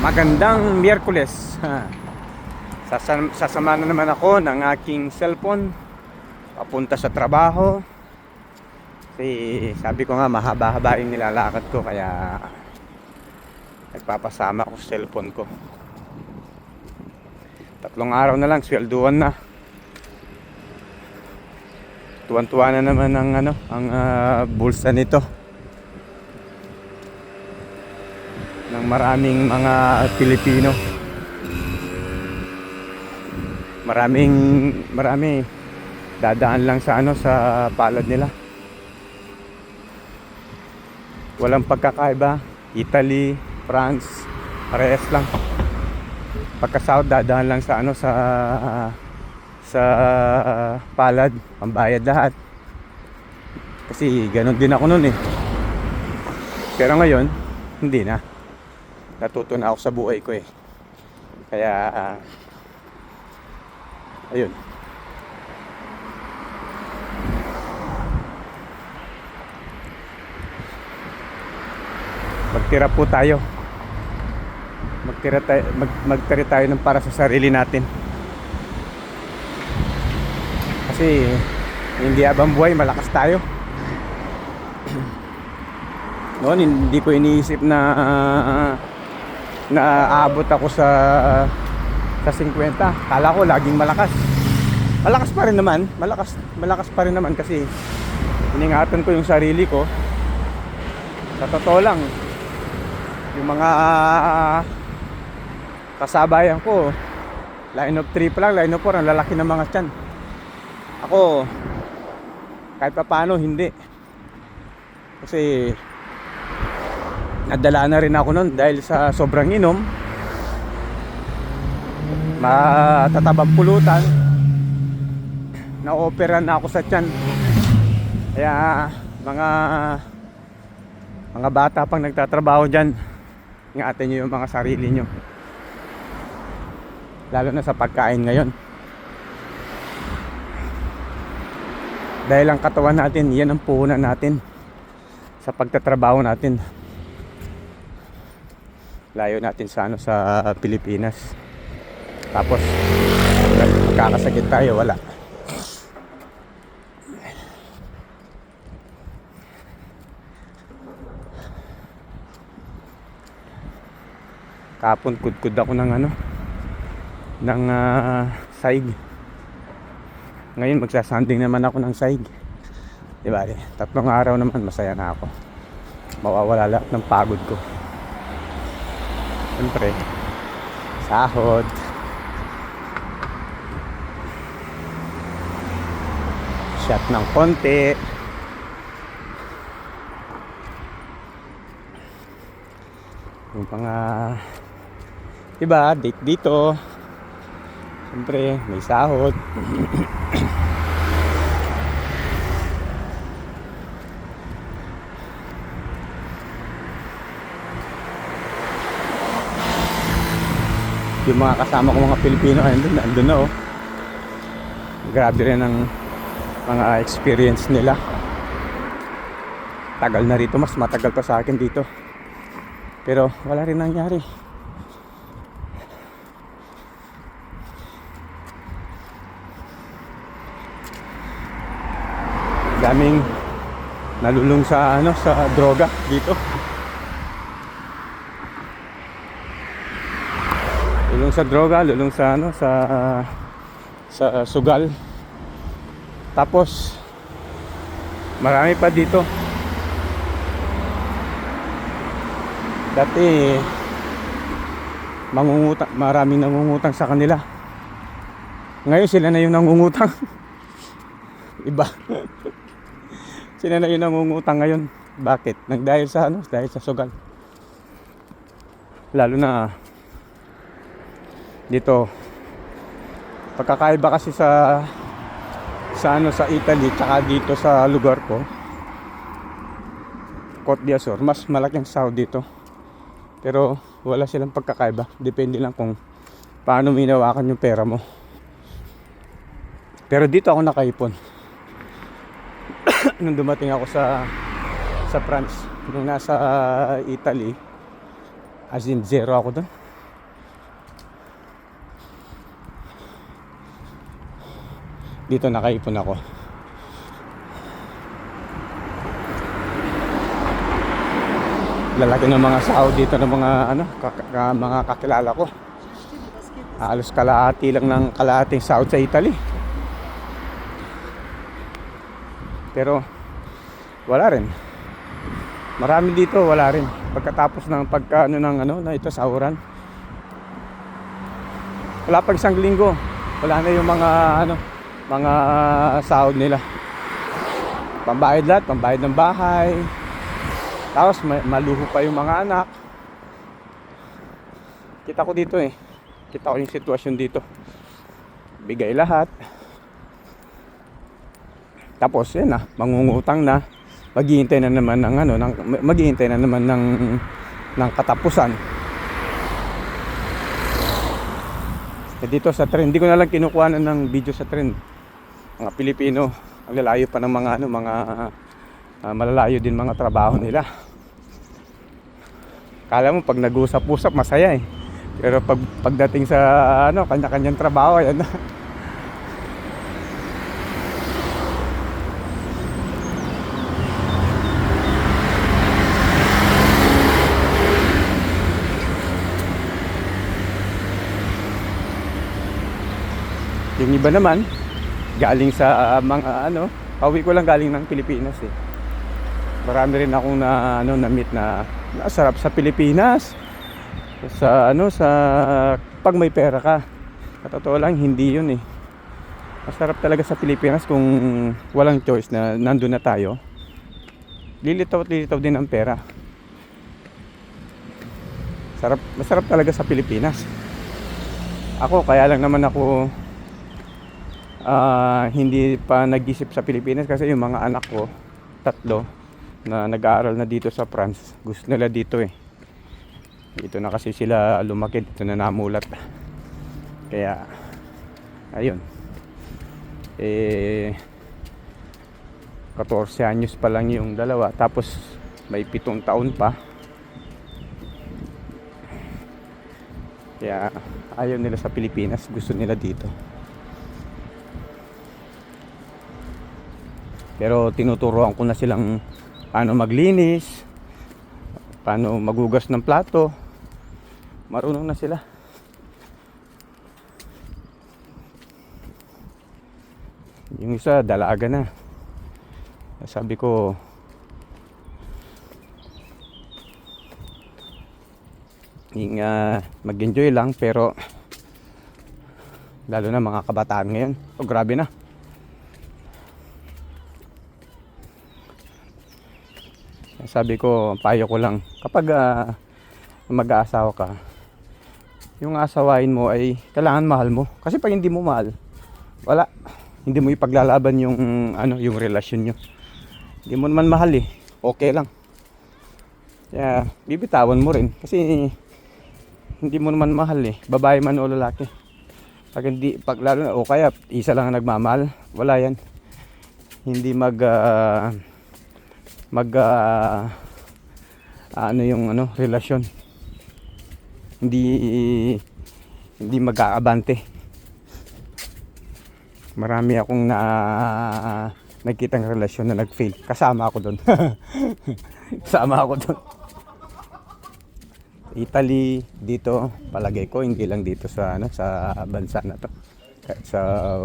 Magandang Miyerkules. Sasama na naman ako ng aking cellphone papunta sa trabaho. Kasi sabi ko nga mahaba-haba yung nilalakad ko, kaya nagpapasama ako sa cellphone ko. 3 araw na lang, swelduhan na. Tuwan-tuwa na naman ang bulsa nito. Ng maraming mga Pilipino. Marami dadaan lang sa sa palad nila. Walang pagkakaiba. Italy, France, parehas lang. Pagkasahod dadaan lang sa sa palad, pambayad lahat. Kasi ganun din ako noon eh. Pero ngayon, hindi na. Natuto na ako sa buhay ko eh. Kaya ayun. Magtira po tayo. Magtira tayo ng para sa sarili natin. Kasi hindi habang buhay malakas tayo. Noon hindi ko iniisip na aabot ako sa 50. Kala ko laging malakas. Malakas pa rin naman. Malakas pa rin naman kasi iningatan ko yung sarili ko. Sa totoo lang, yung mga kasabayan ko, line of 3 pa lang, line of 4, ang lalaki ng mga tiyan. Ako, kahit pa paano, hindi. Kasi nadala na rin ako nun dahil sa sobrang inom, matatabang pulutan, na-opera na ako sa tiyan. Kaya mga bata pang nagtatrabaho dyan, ingatan nyo yung mga sarili nyo, lalo na sa pagkain ngayon. Dahil ang katawan natin, yan ang puhunan natin sa pagtatrabaho natin. Layo natin sa sa Pilipinas. Tapos magkakasakit tayo, wala. Kapon kudkud ako ng saig. Ngayon magsasanding naman ako ng saig. Diba? 3 araw naman masaya na ako. Mawawala lahat ng pagod ko. Siyempre, sahod. Shot ng konti. Yung mga diba, date dito. Siyempre, may sahod. Yung mga kasama ko mga Pilipino andun na oh. Grabe rin ang mga experience nila. Tagal na rito, mas matagal pa sa akin dito. Pero wala rin nangyari. Daming nalulung sa sa droga dito. Lulong sa droga, lulong sa sa sugal. Tapos marami pa dito. Dati mangungutang, maraming nangungutang sa kanila. Ngayon sila na yung nangungutang. Iba. Sila na yung nangungutang ngayon. Bakit? Dahil sa dahil sa sugal. Lalo na dito, pagkakaiba kasi sa sa Italy tsaka dito sa lugar ko, Côte d'Azur, mas malaki ang sahod dito. Pero wala silang pagkakaiba. Depende lang kung paano mo hinawakan yung pera mo. Pero dito ako nakaipon. Nung dumating ako sa France, nung nasa Italy, as in zero ako doon. Dito nakaipon ako. Lalaki ng mga sahod dito ng mga mga kakilala ko. Halos kalahati lang ng kalahating sahod sa Italy. Pero wala rin. Marami dito wala rin. Pagkatapos ng na ito sahuran. Wala pang isang linggo. Wala na yung mga sahod nila. Pambayad lahat, pambayad ng bahay. Tapos maluho pa yung mga anak. Kita ko dito eh. Kita ko yung sitwasyon dito. Bigay lahat. Tapos yan na, mangungutang na. Maghihintay na naman ng katapusan. Dito sa trend, hindi ko na lang kinukuha ng video sa trend. Mga Pilipino, ang lalayo pa ng malalayo din mga trabaho nila. Kala mo pag nag-usap-usap masaya eh. Pero pagdating sa kanya-kanyang trabaho, ayan na. Yung iba naman galing sa pauwi ko lang galing ng Pilipinas eh. Marami rin akong na-meet na sarap sa Pilipinas. Sa pag may pera ka. Sa totoo lang hindi 'yun eh. Masarap talaga sa Pilipinas kung walang choice na nandun na tayo. Lilitaw at lilitaw din ang pera. Masarap talaga sa Pilipinas. Ako kaya lang naman ako hindi pa nag-isip sa Pilipinas kasi yung mga anak ko, 3 na nag-aaral na dito sa France, gusto nila dito eh. Dito na kasi sila lumaki, dito na namulat. Kaya ayun. 14 anyos pa lang yung dalawa, tapos may 7 taon pa. Kaya ayaw nila sa Pilipinas, gusto nila dito. Pero tinuturuan ko na silang paano maglinis, paano magugas ng plato. Marunong na sila. Yung isa dalaga na. Sabi ko mag-enjoy lang, pero lalo na mga kabataan ngayon, grabe na. Sabi ko, payo ko lang, kapag mag-aasawa ka, yung asawain mo ay kailangan mahal mo. Kasi pag hindi mo mahal, wala, hindi mo ipaglalaban yung relasyon nyo. Hindi mo naman mahal eh, okay lang. Kaya bibitawan mo rin kasi hindi mo naman mahal eh, babae man o lalaki. Pag lalo na, o kaya isa lang ang nagmamahal, wala yan. Hindi relasyon, hindi mag-aabante. Marami akong nakitang relasyon na nag-fail, kasama ako doon. Italy, dito palagay ko, hindi lang dito sa bansa na to, kahit sa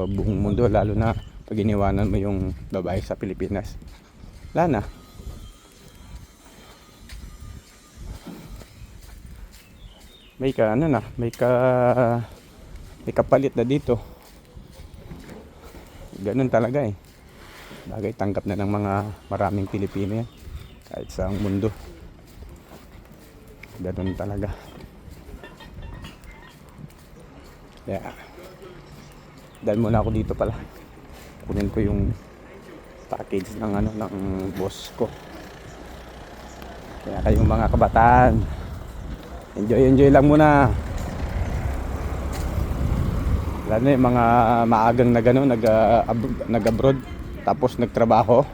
buong mundo, lalo na pag iniwanan mo yung babae sa Pilipinas, wala na. May kapalit na dito. Ganun talaga eh. Bagay, tanggap na ng mga maraming Pilipino yan, kahit sa mundo. Ganun talaga. Yeah. Dahil muna ako dito pala. Kunin ko yung package ng boss ko. Kaya kayong mga kabataan, enjoy lang muna. Lalo na yung mga maagang nag-abroad tapos nagtrabaho,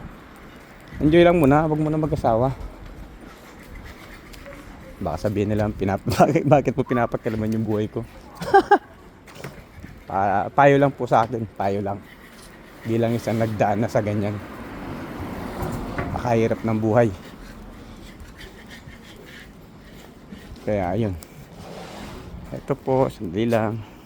enjoy lang muna, wag muna mag-asawa. Baka sabihin nila bakit mo pinapakialaman yung buhay ko. Payo lang po sa akin, payo lang. bilang isang nagdaan na sa ganyan. Nakahirap ng buhay. Kaya ayun. Ito po, sandali lang.